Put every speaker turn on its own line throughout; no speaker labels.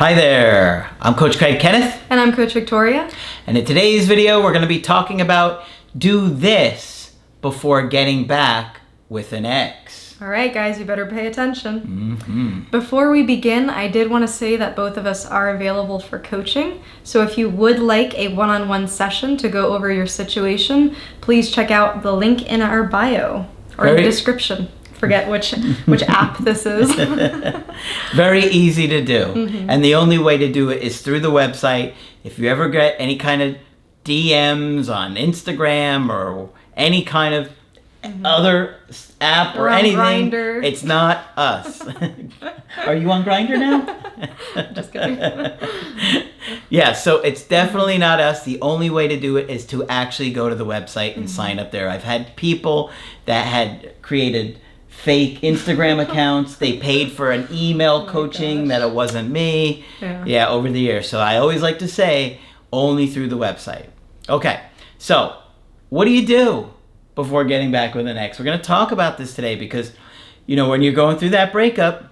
Hi there, I'm Coach Kenneth.
And I'm Coach Victoria.
And in today's video, we're going to be talking about do this before getting back with an ex.
All right, guys, you better pay attention. Before we begin, I did want to say that both of us are available for coaching. So if you would like a one-on-one session to go over your situation, please check out the link in our bio or in the description. Forget which app this is.
Very easy to do. And the only way to do it is through the website. If you ever get any kind of DMs on Instagram or any kind of other app or anything,
Grindr.
It's not us. Are you on Grindr now?
Just kidding.
Yeah, so it's definitely not us. The only way to do it is to actually go to the website and sign up there. I've had people that had created fake Instagram accounts. They paid for an email coaching that it wasn't me. Yeah, over the years. So I always like to say only through the website. Okay, so what do you do before getting back with an ex? We're going to talk about this today because, you know, when you're going through that breakup,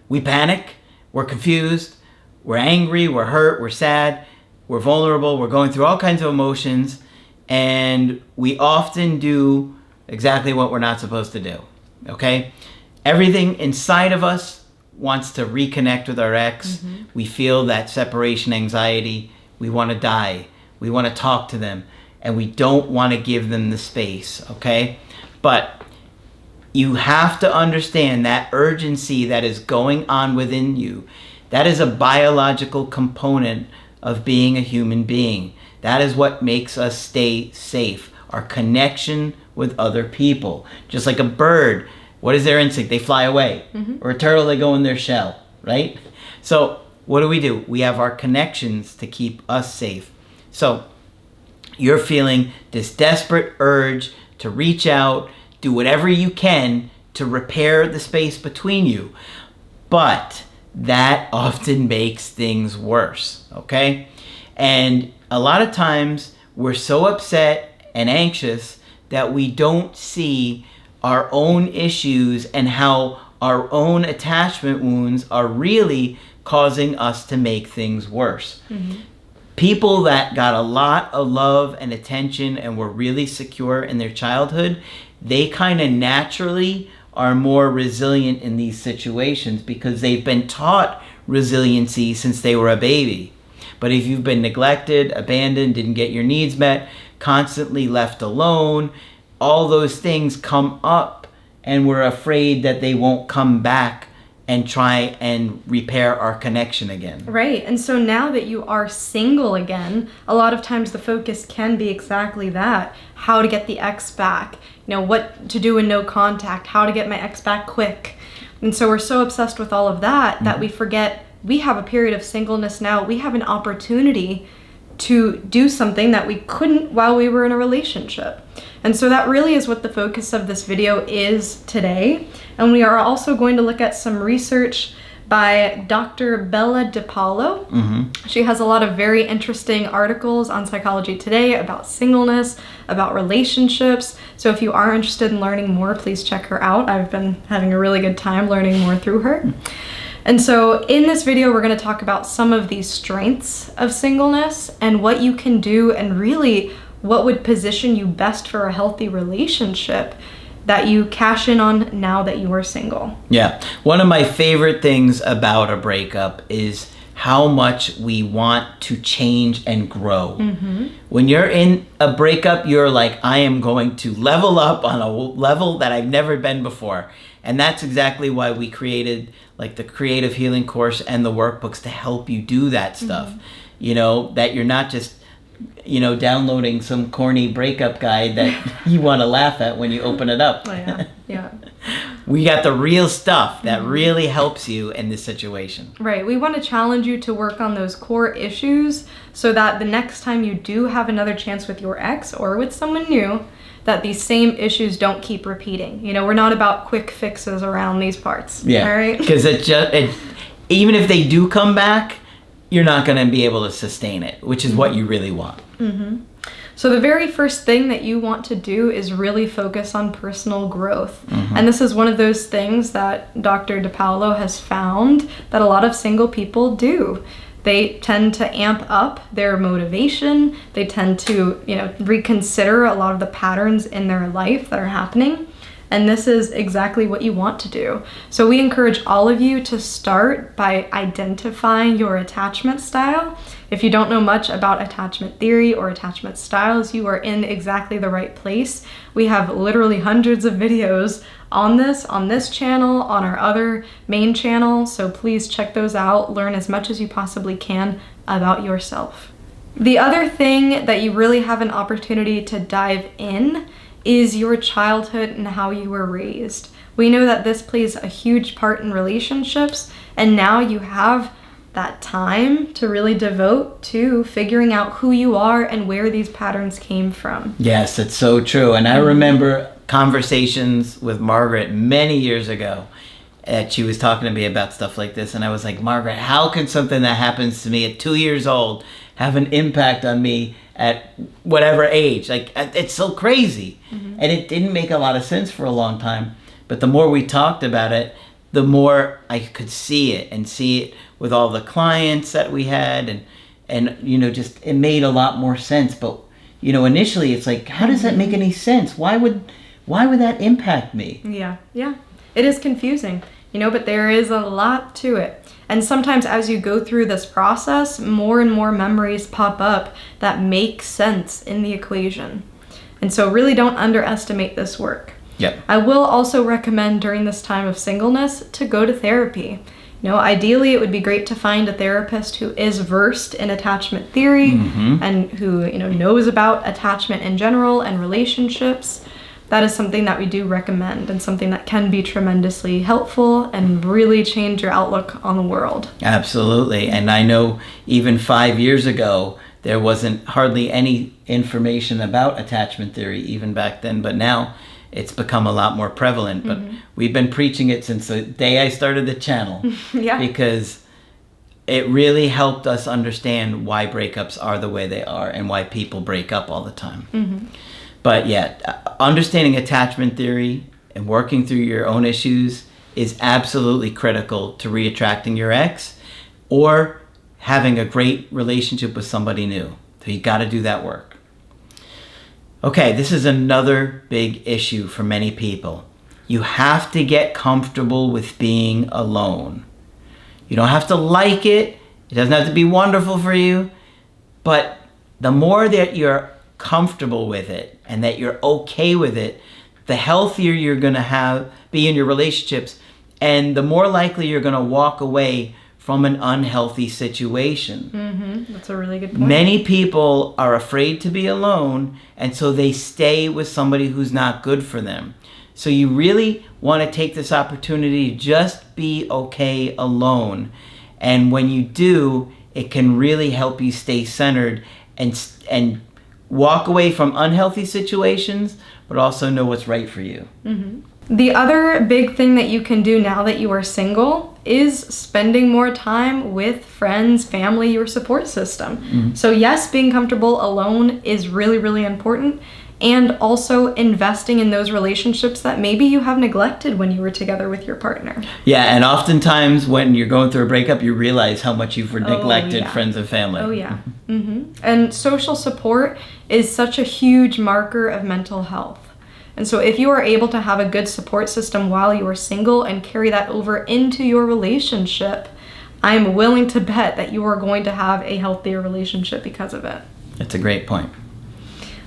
we panic, we're confused, we're angry, we're hurt, we're sad, we're vulnerable, we're going through all kinds of emotions, and we often do exactly what we're not supposed to do, okay? Everything inside of us wants to reconnect with our ex. We feel that separation anxiety. We want to die. We want to talk to them, and we don't want to give them the space, okay? But you have to understand that urgency that is going on within you. That is a biological component of being a human being. That is what makes us stay safe. Our connection with other people. Just like a bird, what is their instinct? They fly away. Or a turtle, they go in their shell, right? So what do? We have our connections to keep us safe. So you're feeling this desperate urge to reach out, do whatever you can to repair the space between you. But that often makes things worse, okay? And a lot of times we're so upset and anxious that we don't see our own issues and how our own attachment wounds are really causing us to make things worse. People that got a lot of love and attention and were really secure in their childhood, they kind of naturally are more resilient in these situations because they've been taught resiliency since they were a baby. But if you've been neglected, abandoned, didn't get your needs met, constantly left alone, all those things come up and we're afraid that they won't come back and try and repair our connection again.
Right, and so now that you are single again, a lot of times the focus can be exactly that. How to get the ex back, you know, what to do in no contact, how to get my ex back quick. And so we're so obsessed with all of that that we forget we have a period of singleness now. We have an opportunity to do something that we couldn't while we were in a relationship. And so that really is what the focus of this video is today. And we are also going to look at some research by Dr. Bella DiPaolo. She has a lot of very interesting articles on Psychology Today about singleness, about relationships. So if you are interested in learning more, please check her out. I've been having a really good time learning more through her. And so in this video, we're going to talk about some of these strengths of singleness and what you can do and really what would position you best for a healthy relationship that you cash in on now that you are single.
Yeah. One of my favorite things about a breakup is how much we want to change and grow. When you're in a breakup, you're like, I am going to level up on a level that I've never been before. And that's exactly why we created like the creative healing course and the workbooks to help you do that stuff. You know, that you're not just, you know, downloading some corny breakup guide that you want to laugh at when you open it up.
Yeah.
We got the real stuff that really helps you in this situation.
Right. We want to challenge you to work on those core issues so that the next time you do have another chance with your ex or with someone new, that these same issues don't keep repeating. You know, we're not about quick fixes around these parts.
Yeah.
All right.
Because even if they do come back, you're not going to be able to sustain it, which is what you really want.
So the very first thing that you want to do is really focus on personal growth. And this is one of those things that Dr. DiPaolo has found that a lot of single people do. They tend to amp up their motivation. They tend to, reconsider a lot of the patterns in their life that are happening. And this is exactly what you want to do. So we encourage all of you to start by identifying your attachment style. If you don't know much about attachment theory or attachment styles, you are in exactly the right place. We have literally hundreds of videos on this channel, on our other main channel. So please check those out. Learn as much as you possibly can about yourself. The other thing that you really have an opportunity to dive in is your childhood and how you were raised. We know that this plays a huge part in relationships, and now you have that time to really devote to figuring out who you are and where these patterns came from.
Yes, it's so true. And I remember conversations with Margaret many years ago that she was talking to me about stuff like this, and I was like, Margaret, how can something that happens to me at 2 years old have an impact on me at whatever age? Like, it's so crazy. And it didn't make a lot of sense for a long time. But the more we talked about it, the more I could see it with all the clients that we had, and just it made a lot more sense. But initially it's like, how does that make any sense? Why would that impact me?
Yeah. It is confusing, but there is a lot to it. And sometimes as you go through this process, more and more memories pop up that make sense in the equation. And so really don't underestimate this work.
Yep.
I will also recommend during this time of singleness to go to therapy. Ideally it would be great to find a therapist who is versed in attachment theory and who knows about attachment in general and relationships. That is something that we do recommend, and something that can be tremendously helpful and really change your outlook on the world.
Absolutely. And I know even 5 years ago, there wasn't hardly any information about attachment theory even back then, but now it's become a lot more prevalent. But we've been preaching it since the day I started the channel.
Yeah.
Because it really helped us understand why breakups are the way they are and why people break up all the time. But yeah, understanding attachment theory and working through your own issues is absolutely critical to reattracting your ex or having a great relationship with somebody new. So you got to do that work. Okay, this is another big issue for many people. You have to get comfortable with being alone. You don't have to like it. It doesn't have to be wonderful for you. But the more that you're comfortable with it and that you're okay with it, the healthier you're going to be in your relationships, and the more likely you're going to walk away from an unhealthy situation.
That's a really good point.
Many people are afraid to be alone, and so they stay with somebody who's not good for them. So you really want to take this opportunity to just be okay alone. And when you do, it can really help you stay centered and walk away from unhealthy situations, but also know what's right for you.
The other big thing that you can do now that you are single is spending more time with friends, family, your support system. So yes, being comfortable alone is really, really important. And also investing in those relationships that maybe you have neglected when you were together with your partner.
Yeah, and oftentimes when you're going through a breakup, you realize how much you've neglected friends and family.
Oh, yeah. And social support is such a huge marker of mental health. And so if you are able to have a good support system while you are single and carry that over into your relationship, I'm willing to bet that you are going to have a healthier relationship because of it.
That's a great point.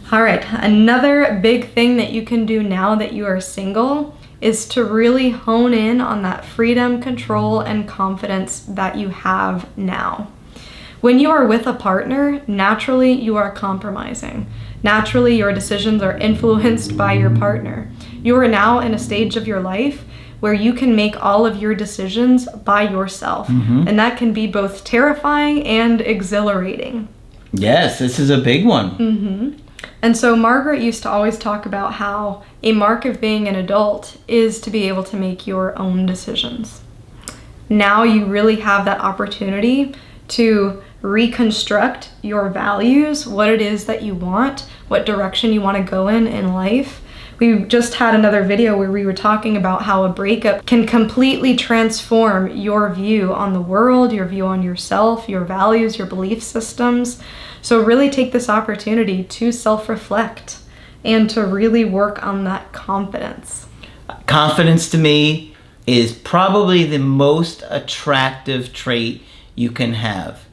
All right, another big thing that you can do now that you are single is to really hone in on that freedom, control, and confidence that you have now. When you are with a partner, naturally you are compromising. Naturally, your decisions are influenced by your partner. You are now in a stage of your life where you can make all of your decisions by yourself. And that can be both terrifying and exhilarating.
Yes, this is a big one.
And so Margaret used to always talk about how a mark of being an adult is to be able to make your own decisions. Now you really have that opportunity to reconstruct your values, what it is that you want, what direction you want to go in life. We just had another video where we were talking about how a breakup can completely transform your view on the world, your view on yourself, your values, your belief systems. So really take this opportunity to self-reflect and to really work on that confidence.
Confidence to me is probably the most attractive trait you can have.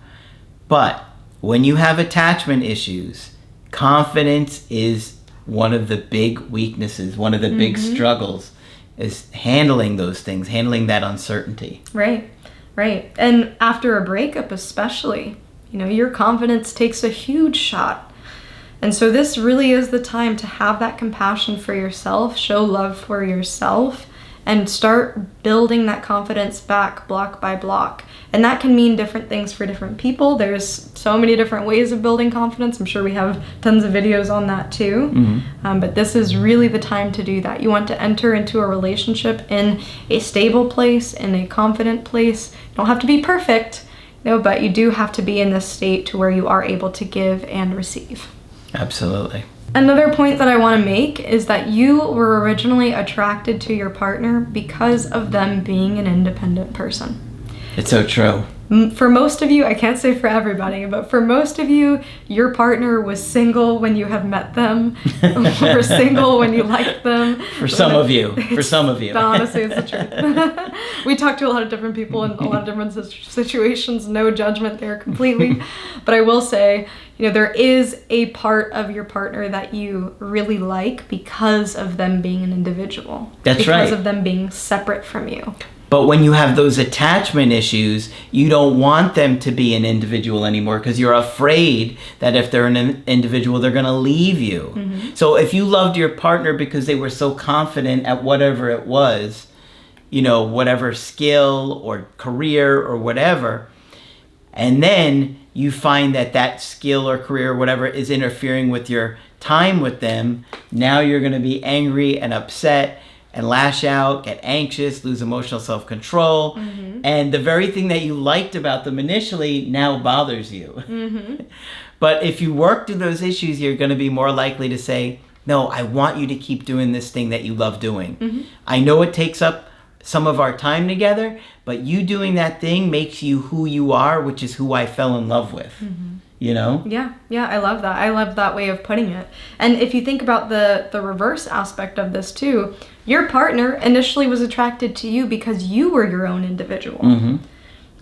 But when you have attachment issues, confidence is one of the big weaknesses, one of the big struggles is handling those things, handling that uncertainty.
Right. And after a breakup especially, your confidence takes a huge shot. And so this really is the time to have that compassion for yourself, show love for yourself, and start building that confidence back block by block. And that can mean different things for different people. There's so many different ways of building confidence. I'm sure we have tons of videos on that too. But this is really the time to do that. You want to enter into a relationship in a stable place, in a confident place. You don't have to be perfect, but you do have to be in this state to where you are able to give and receive.
Absolutely.
Another point that I want to make is that you were originally attracted to your partner because of them being an independent person.
It's so true.
For most of you, I can't say for everybody, but for most of you, your partner was single when you have met them, or single when you liked them.
For some of you.
Honestly, it's the truth. We talk to a lot of different people in a lot of different situations. No judgment there completely. But I will say, there is a part of your partner that you really like because of them being an individual.
That's right.
Because of them being separate from you.
But when you have those attachment issues, you don't want them to be an individual anymore because you're afraid that if they're an individual, they're going to leave you. So if you loved your partner because they were so confident at whatever it was, whatever skill or career or whatever, and then you find that skill or career or whatever is interfering with your time with them, now you're going to be angry and upset and lash out, get anxious, lose emotional self-control. And the very thing that you liked about them initially now bothers you. But if you work through those issues, you're going to be more likely to say, no, I want you to keep doing this thing that you love doing. I know it takes up some of our time together, but you doing that thing makes you who you are, which is who I fell in love with. Yeah,
I love that. I love that way of putting it. And if you think about the reverse aspect of this too, your partner initially was attracted to you because you were your own individual.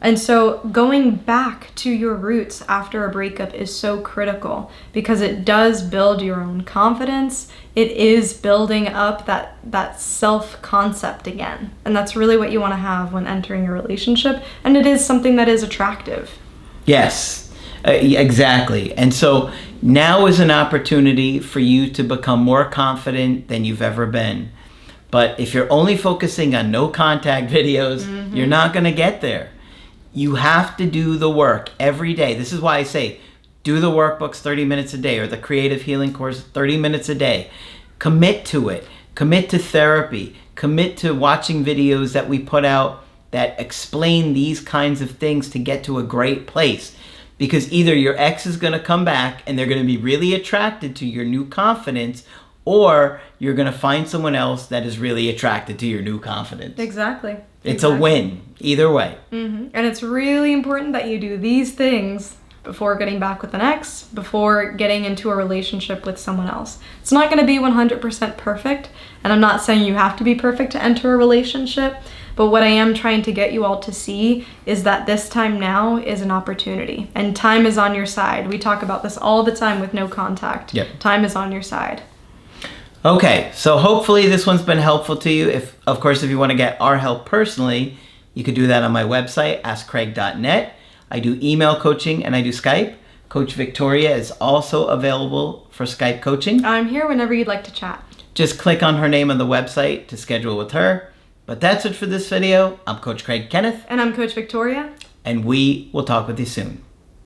And so going back to your roots after a breakup is so critical because it does build your own confidence. It is building up that self-concept again. And that's really what you want to have when entering a relationship. And it is something that is attractive.
Yes, exactly. And so now is an opportunity for you to become more confident than you've ever been. But if you're only focusing on no contact videos, you're not going to get there. You have to do the work every day. This is why I say, do the workbooks 30 minutes a day or the creative healing course 30 minutes a day. Commit to it. Commit to therapy. Commit to watching videos that we put out that explain these kinds of things to get to a great place. Because either your ex is going to come back and they're going to be really attracted to your new confidence, or you're going to find someone else that is really attracted to your new confidence.
Exactly.
It's a win either way.
And it's really important that you do these things before getting back with an ex, before getting into a relationship with someone else. It's not going to be 100% perfect, and I'm not saying you have to be perfect to enter a relationship, but what I am trying to get you all to see is that this time now is an opportunity, and time is on your side. We talk about this all the time with no contact. Time is on your side.
Okay, so hopefully this one's been helpful to you. If you want to get our help personally, you could do that on my website, askcraig.net. I do email coaching and I do Skype. Coach Victoria is also available for Skype coaching.
I'm here whenever you'd like to chat.
Just click on her name on the website to schedule with her. But that's it for this video. I'm Coach Craig Kenneth.
And I'm Coach Victoria.
And we will talk with you soon.